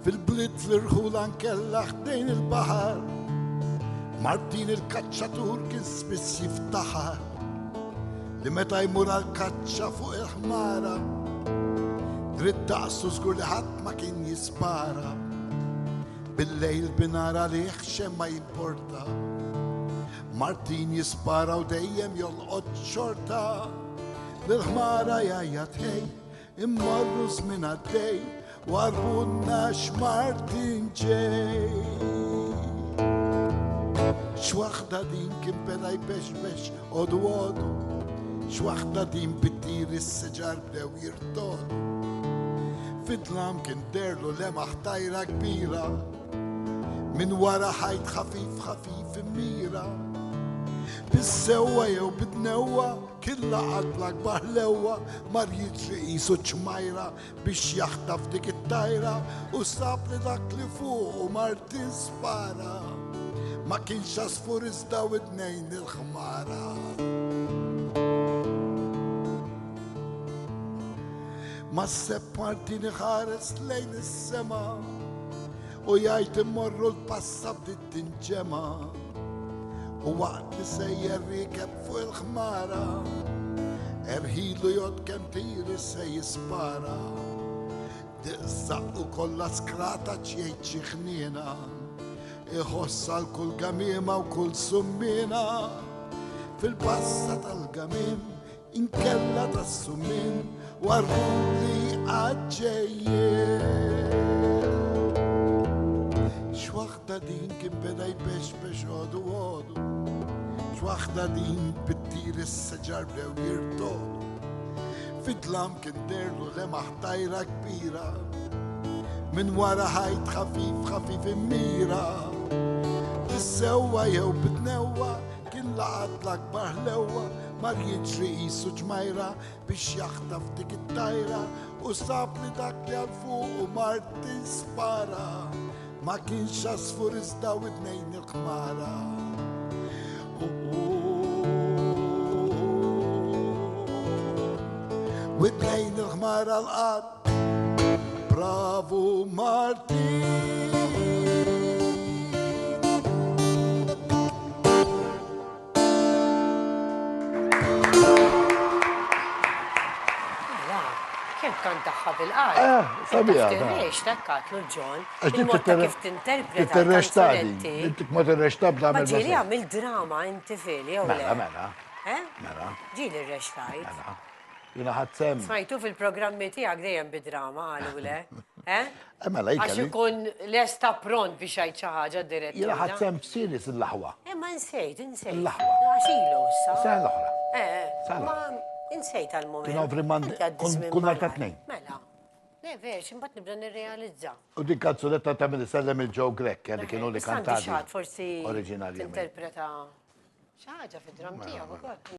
Fil-bliet l-irħula nkella ħdejn il-bahar, Martin il-kaċċatur kien spiss jiftaħar, li meta jmur għal-kaċċa fuq il-ħmara, dritt daqsu żgur li ħadd ma kien jispara, bil-lejl binara li xejn ma jimporta, Martin jispara u dejjem jolqod xorta, l-ħmara jajjat hej, immorru żmien għaddej, warbunna x'Martin ġej. X'waħda din kien beda jbexbex odu odu, x'waħda din bittir is-seġar bdew jirtodu. Fid-dlam kien derlu lemaħ tajra kbira, min wara ħajt ħafif ħafif immira. Bis-sewwa jew bid-newwa kien laqat l-akbar lewwa, mar jitri qisu ċmajra biex jaħtaf dik it-tajra u sab li dak li fuq u Martin spara. Ma kienx asfur iżda u id-nejn il-ħmara. Ma sepp Martin iħares lejn is-sema u jgħid immorru l-passa bdiet tinġema. U waqt li sejjer rikeb fuq il-ħmara, erħilu jod kem tiri se jispara. Diqsaq u kolla skrata ċjejt ċiħnina, iħossa l-kull gamima u kull summina. Fil-passa tal-gamim, inkella tas-summin, warru li għadġejjien. X'waħda din kien beda jbexbex odu odu, x'waħda din bittir is-seġar bdew jirtodu. Fid-dlam kien derlu lemaħ tajra kbira, min wara ħajt ħafif ħafif immira. Is-sewwa jew bid-newwa kien laqat l-akbar lewwa, mar jiġri qisu ġmajra biex jaħtaf dik it-tajra u sab li dak li għal fuq u Martin spara. Ma kienx asfur iżda u id-nejn il-ħmara. U id-nejn il-ħmara l-qad, bravo Martin. Kan taħħa bil-qal. Sabija. Tirrex takkatlu l-ġon. Il-motta kif tinterpreta l-kanzunetti. Intik ma tirreċta bla Ma ġili għamil drama inti fili, jew le? Mela. Mela. Ġili r-reċtajt. Mela. Jina ħadsem. Smajtu fil-programmi tijak dejjem bid-drama għalu le? Mela, għax ikun lesta pront biex għajt xaħġa direttiva. Jina ħadsem siris il-laħwa. Ma nsejt. Il-laħwa. Għaxilu sa. Sa l-oħra. Ma insejt għal-moment. Kien offri kull marta tnejn. Mela. Le, verx, imbat nibda nirrealizza. U dik kanzunetta ta' min isellem il-Joe Grek, għalli kienu li kantati. Forsi oriġinali. tinterpreta xaħġa fid-dram tiegħek ukoll.